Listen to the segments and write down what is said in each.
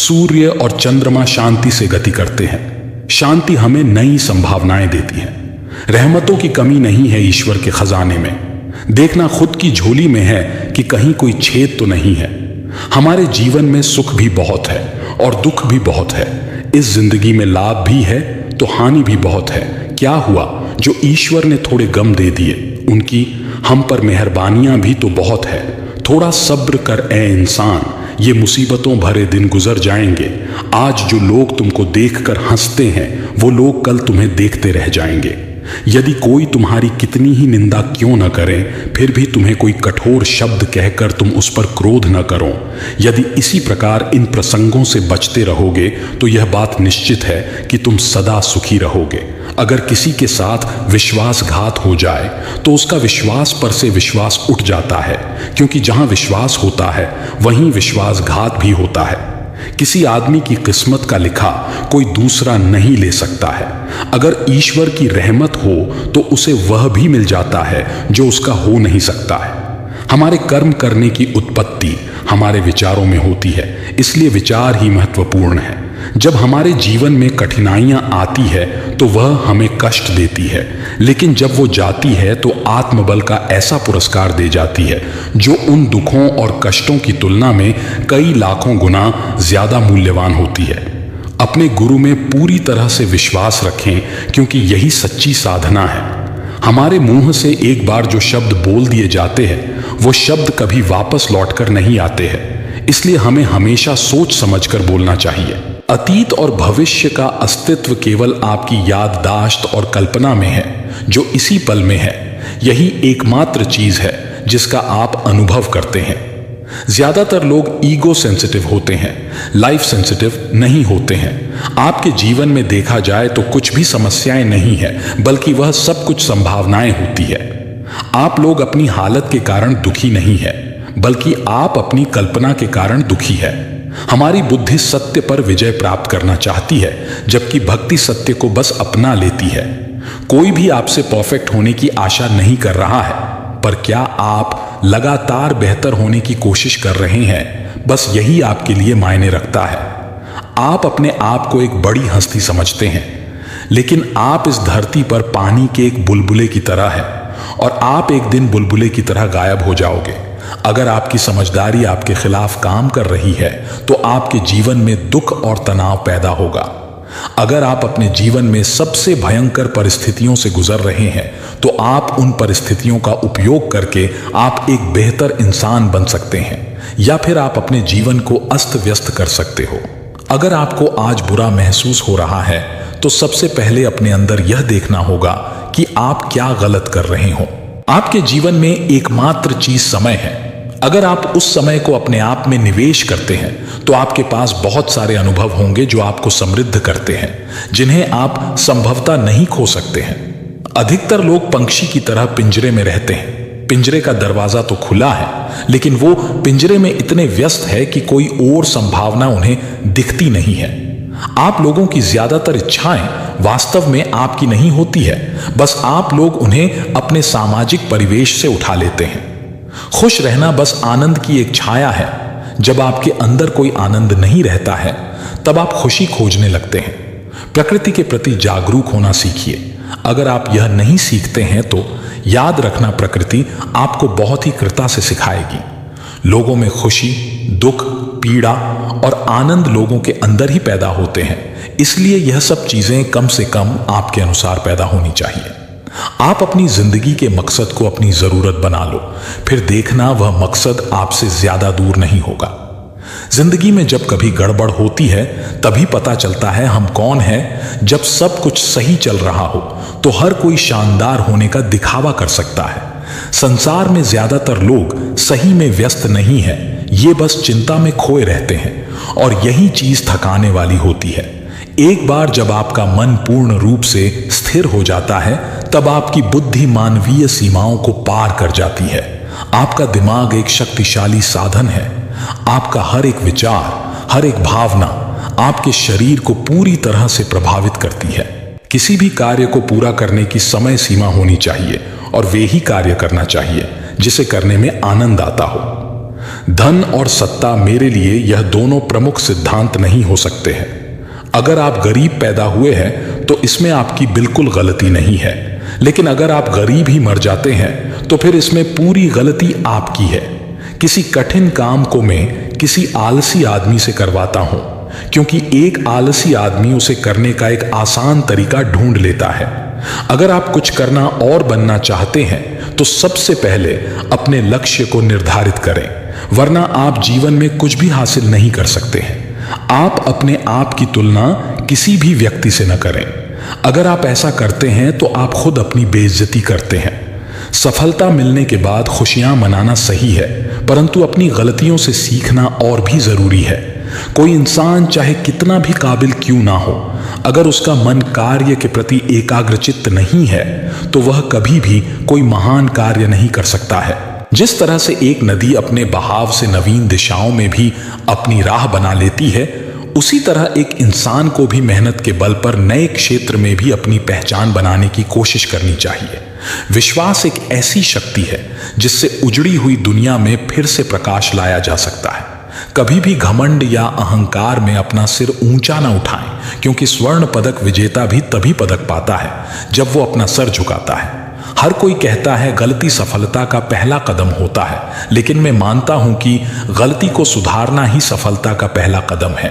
सूर्य और चंद्रमा शांति से गति करते हैं। शांति हमें नई संभावनाएं देती है। रहमतों की कमी नहीं है ईश्वर के खजाने में। देखना खुद की झोली में है कि कहीं कोई छेद तो नहीं है। हमारे जीवन में सुख भी बहुत है और दुख भी बहुत है। इस जिंदगी में लाभ भी है तो हानि भी बहुत है। क्या हुआ जो ईश्वर ने थोड़े गम दे दिए, उनकी हम पर मेहरबानियां भी तो बहुत है। थोड़ा सब्र कर ए इंसान, ये मुसीबतों भरे दिन गुजर जाएंगे। आज जो लोग तुमको देखकर हंसते हैं वो लोग कल तुम्हें देखते रह जाएंगे। यदि कोई तुम्हारी कितनी ही निंदा क्यों न करे, फिर भी तुम्हें कोई कठोर शब्द कहकर तुम उस पर क्रोध न करो। यदि इसी प्रकार इन प्रसंगों से बचते रहोगे तो यह बात निश्चित है कि तुम सदा सुखी रहोगे। अगर किसी के साथ विश्वासघात हो जाए तो उसका विश्वास पर से विश्वास उठ जाता है, क्योंकि जहां विश्वास होता है वहीं विश्वासघात भी होता है। किसी आदमी की किस्मत का लिखा कोई दूसरा नहीं ले सकता है। अगर ईश्वर की रहमत हो तो उसे वह भी मिल जाता है जो उसका हो नहीं सकता है। हमारे कर्म करने की उत्पत्ति हमारे विचारों में होती है, इसलिए विचार ही महत्वपूर्ण है। जब हमारे जीवन में कठिनाइयां आती है तो वह हमें कष्ट देती है, लेकिन जब वो जाती है तो आत्मबल का ऐसा पुरस्कार दे जाती है जो उन दुखों और कष्टों की तुलना में कई लाखों गुना ज्यादा मूल्यवान होती है। अपने गुरु में पूरी तरह से विश्वास रखें, क्योंकि यही सच्ची साधना है। हमारे मुंह से एक बार जो शब्द बोल दिए जाते हैं वो शब्द कभी वापस लौटकर नहीं आते हैं, इसलिए हमें हमेशा सोच समझकर बोलना चाहिए। अतीत और भविष्य का अस्तित्व केवल आपकी याददाश्त और कल्पना में है, जो इसी पल में है। यही एकमात्र चीज है जिसका आप अनुभव करते हैं। ज्यादातर लोग ईगो सेंसिटिव होते हैं, लाइफ सेंसिटिव नहीं होते हैं। आपके जीवन में देखा जाए तो कुछ भी समस्याएं नहीं है, बल्कि वह सब कुछ संभावनाएं होती है। आप लोग अपनी हालत के कारण दुखी नहीं है, बल्कि आप अपनी कल्पना के कारण दुखी है। हमारी बुद्धि सत्य पर विजय प्राप्त करना चाहती है, जबकि भक्ति सत्य को बस अपना लेती है। कोई भी आपसे परफेक्ट होने की आशा नहीं कर रहा है, पर क्या आप लगातार बेहतर होने की कोशिश कर रहे हैं? बस यही आपके लिए मायने रखता है। आप अपने आप को एक बड़ी हस्ती समझते हैं, लेकिन आप इस धरती पर पानी के एक बुलबुले की तरह है और आप एक दिन बुलबुले की तरह गायब हो जाओगे। अगर आपकी समझदारी आपके खिलाफ काम कर रही है तो आपके जीवन में दुख और तनाव पैदा होगा। अगर आप अपने जीवन में सबसे भयंकर परिस्थितियों से गुजर रहे हैं तो आप उन परिस्थितियों का उपयोग करके आप एक बेहतर इंसान बन सकते हैं, या फिर आप अपने जीवन को अस्त व्यस्त कर सकते हो। अगर आपको आज बुरा महसूस हो रहा है तो सबसे पहले अपने अंदर यह देखना होगा कि आप क्या गलत कर रहे हो। आपके जीवन में एकमात्र चीज समय है। अगर आप उस समय को अपने आप में निवेश करते हैं तो आपके पास बहुत सारे अनुभव होंगे जो आपको समृद्ध करते हैं, जिन्हें आप संभवतः नहीं खो सकते हैं। अधिकतर लोग पंछी की तरह पिंजरे में रहते हैं। पिंजरे का दरवाजा तो खुला है, लेकिन वो पिंजरे में इतने व्यस्त है कि कोई और संभावना उन्हें दिखती नहीं है। आप लोगों की ज्यादातर इच्छाएं वास्तव में आपकी नहीं होती है, बस आप लोग उन्हें अपने सामाजिक परिवेश से उठा लेते हैं। खुश रहना बस आनंद की एक छाया है। जब आपके अंदर कोई आनंद नहीं रहता है तब आप खुशी खोजने लगते हैं। प्रकृति के प्रति जागरूक होना सीखिए। अगर आप यह नहीं सीखते हैं तो याद रखना, प्रकृति आपको बहुत ही कृपा से सिखाएगी। लोगों में खुशी, दुख, पीड़ा और आनंद लोगों के अंदर ही पैदा होते हैं, इसलिए यह सब चीजें कम से कम आपके अनुसार पैदा होनी चाहिए। आप अपनी जिंदगी के मकसद को अपनी जरूरत बना लो, फिर देखना वह मकसद आपसे ज्यादा दूर नहीं होगा। जिंदगी में जब कभी गड़बड़ होती है तभी पता चलता है हम कौन हैं। जब सब कुछ सही चल रहा हो तो हर कोई शानदार होने का दिखावा कर सकता है। संसार में ज्यादातर लोग सही में व्यस्त नहीं है, ये बस चिंता में खोए रहते हैं, और यही चीज थकाने वाली होती है। एक बार जब आपका मन पूर्ण रूप से स्थिर हो जाता है तब आपकी बुद्धि मानवीय सीमाओं को पार कर जाती है। आपका दिमाग एक शक्तिशाली साधन है। आपका हर एक विचार, हर एक भावना आपके शरीर को पूरी तरह से प्रभावित करती है। किसी भी कार्य को पूरा करने की समय सीमा होनी चाहिए और वे ही कार्य करना चाहिए जिसे करने में आनंद आता हो। धन और सत्ता मेरे लिए यह दोनों प्रमुख सिद्धांत नहीं हो सकते हैं। अगर आप गरीब पैदा हुए हैं तो इसमें आपकी बिल्कुल गलती नहीं है, लेकिन अगर आप गरीब ही मर जाते हैं तो फिर इसमें पूरी गलती आपकी है। किसी कठिन काम को मैं किसी आलसी आदमी से करवाता हूं, क्योंकि एक आलसी आदमी उसे करने का एक आसान तरीका ढूंढ लेता है। अगर आप कुछ करना और बनना चाहते हैं तो सबसे पहले अपने लक्ष्य को निर्धारित करें, वरना आप जीवन में कुछ भी हासिल नहीं कर सकते हैं। आप अपने आप की तुलना किसी भी व्यक्ति से न करें। अगर आप ऐसा करते हैं तो आप खुद अपनी बेइज्जती करते हैं। सफलता मिलने के बाद खुशियां मनाना सही है, परंतु अपनी गलतियों से सीखना और भी जरूरी है। कोई इंसान चाहे कितना भी काबिल क्यों ना हो, अगर उसका मन कार्य के प्रति एकाग्रचित्त नहीं है तो वह कभी भी कोई महान कार्य नहीं कर सकता है। जिस तरह से एक नदी अपने बहाव से नवीन दिशाओं में भी अपनी राह बना लेती है, उसी तरह एक इंसान को भी मेहनत के बल पर नए क्षेत्र में भी अपनी पहचान बनाने की कोशिश करनी चाहिए। विश्वास एक ऐसी शक्ति है जिससे उजड़ी हुई दुनिया में फिर से प्रकाश लाया जा सकता है। कभी भी घमंड या अहंकार में अपना सिर ऊंचा ना उठाएं, क्योंकि स्वर्ण पदक विजेता भी तभी पदक पाता है जब वो अपना सर झुकाता है। हर कोई कहता है गलती सफलता का पहला कदम होता है, लेकिन मैं मानता हूं कि गलती को सुधारना ही सफलता का पहला कदम है।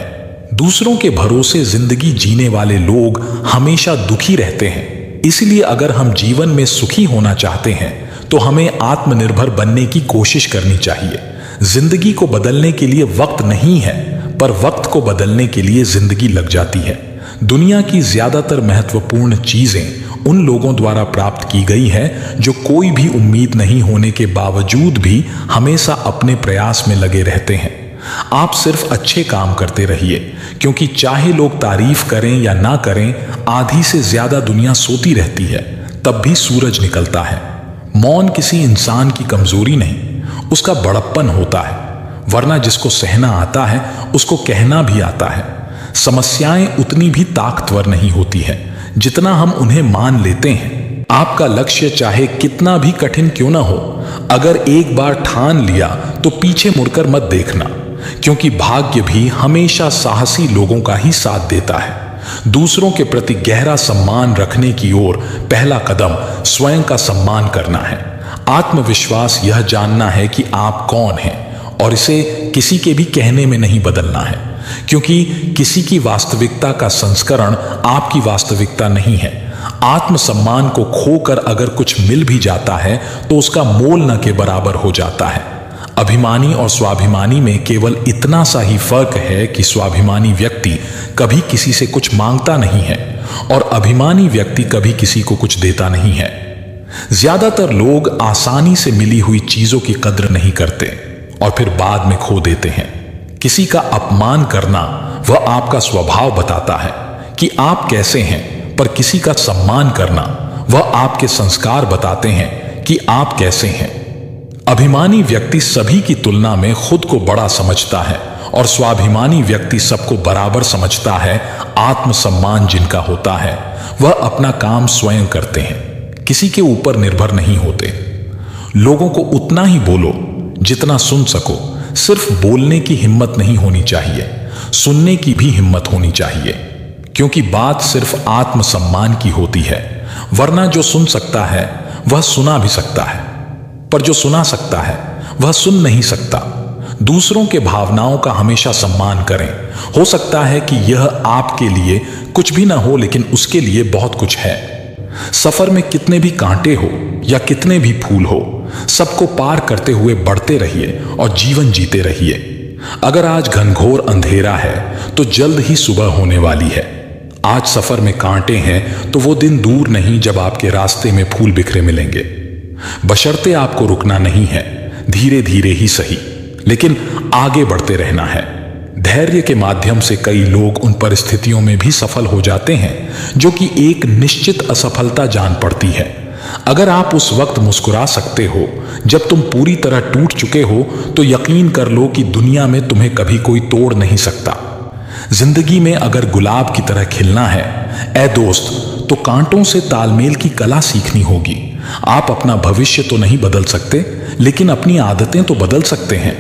दूसरों के भरोसे जिंदगी जीने वाले लोग हमेशा दुखी रहते हैं। इसलिए अगर हम जीवन में सुखी होना चाहते हैं तो हमें आत्मनिर्भर बनने की कोशिश करनी चाहिए। जिंदगी को बदलने के लिए वक्त नहीं है, पर वक्त को बदलने के लिए जिंदगी लग जाती है। दुनिया की ज्यादातर महत्वपूर्ण चीजें उन लोगों द्वारा प्राप्त की गई है जो कोई भी उम्मीद नहीं होने के बावजूद भी हमेशा अपने प्रयास में लगे रहते हैं। आप सिर्फ अच्छे काम करते रहिए, क्योंकि चाहे लोग तारीफ करें या ना करें, आधी से ज्यादा दुनिया सोती रहती है, तब भी सूरज निकलता है। मौन किसी इंसान की कमजोरी नहीं, उसका बड़प्पन होता है, वरना जिसको सहना आता है उसको कहना भी आता है। समस्याएं उतनी भी ताकतवर नहीं होती है जितना हम उन्हें मान लेते हैं। आपका लक्ष्य चाहे कितना भी कठिन क्यों ना हो, अगर एक बार ठान लिया तो पीछे मुड़कर मत देखना, क्योंकि भाग्य भी हमेशा साहसी लोगों का ही साथ देता है। दूसरों के प्रति गहरा सम्मान रखने की ओर पहला कदम स्वयं का सम्मान करना है। आत्मविश्वास यह जानना है कि आप कौन हैं और इसे किसी के भी कहने में नहीं बदलना है, क्योंकि किसी की वास्तविकता का संस्करण आपकी वास्तविकता नहीं है। आत्मसम्मान को खोकर अगर कुछ मिल भी जाता है तो उसका मोल न के बराबर हो जाता है। अभिमानी और स्वाभिमानी में केवल इतना सा ही फर्क है कि स्वाभिमानी व्यक्ति कभी किसी से कुछ मांगता नहीं है और अभिमानी व्यक्ति कभी किसी को कुछ देता नहीं है। ज्यादातर लोग आसानी से मिली हुई चीजों की कद्र नहीं करते और फिर बाद में खो देते हैं। किसी का अपमान करना वह आपका स्वभाव बताता है कि आप कैसे हैं, पर किसी का सम्मान करना वह आपके संस्कार बताते हैं कि आप कैसे हैं। अभिमानी व्यक्ति सभी की तुलना में खुद को बड़ा समझता है और स्वाभिमानी व्यक्ति सबको बराबर समझता है। आत्मसम्मान जिनका होता है वह अपना काम स्वयं करते हैं, किसी के ऊपर निर्भर नहीं होते। लोगों को उतना ही बोलो जितना सुन सको। सिर्फ बोलने की हिम्मत नहीं होनी चाहिए, सुनने की भी हिम्मत होनी चाहिए, क्योंकि बात सिर्फ आत्मसम्मान की होती है। वरना जो सुन सकता है वह सुना भी सकता है, पर जो सुना सकता है वह सुन नहीं सकता। दूसरों के भावनाओं का हमेशा सम्मान करें। हो सकता है कि यह आपके लिए कुछ भी ना हो, लेकिन उसके लिए बहुत कुछ है। सफर में कितने भी कांटे हो या कितने भी फूल हो, सबको पार करते हुए बढ़ते रहिए और जीवन जीते रहिए। अगर आज घनघोर अंधेरा है तो जल्द ही सुबह होने वाली है। आज सफर में कांटे हैं तो वो दिन दूर नहीं जब आपके रास्ते में फूल बिखरे मिलेंगे। बशर्ते आपको रुकना नहीं है, धीरे धीरे ही सही, लेकिन आगे बढ़ते रहना है। धैर्य के माध्यम से कई लोग उन परिस्थितियों में भी सफल हो जाते हैं जो कि एक निश्चित असफलता जान पड़ती है। अगर आप उस वक्त मुस्कुरा सकते हो जब तुम पूरी तरह टूट चुके हो, तो यकीन कर लो कि दुनिया में तुम्हें कभी कोई तोड़ नहीं सकता। जिंदगी में अगर गुलाब की तरह खिलना है ऐ दोस्त, तो कांटों से तालमेल की कला सीखनी होगी। आप अपना भविष्य तो नहीं बदल सकते, लेकिन अपनी आदतें तो बदल सकते हैं।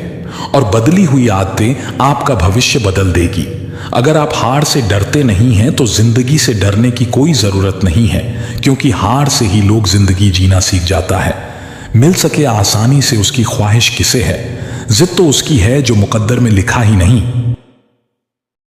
और बदली हुई आदतें आपका भविष्य बदल देगी। अगर आप हार से डरते नहीं हैं तो जिंदगी से डरने की कोई जरूरत नहीं है, क्योंकि हार से ही लोग जिंदगी जीना सीख जाता है। मिल सके आसानी से उसकी ख्वाहिश किसे है, जिद तो उसकी है जो मुकद्दर में लिखा ही नहीं।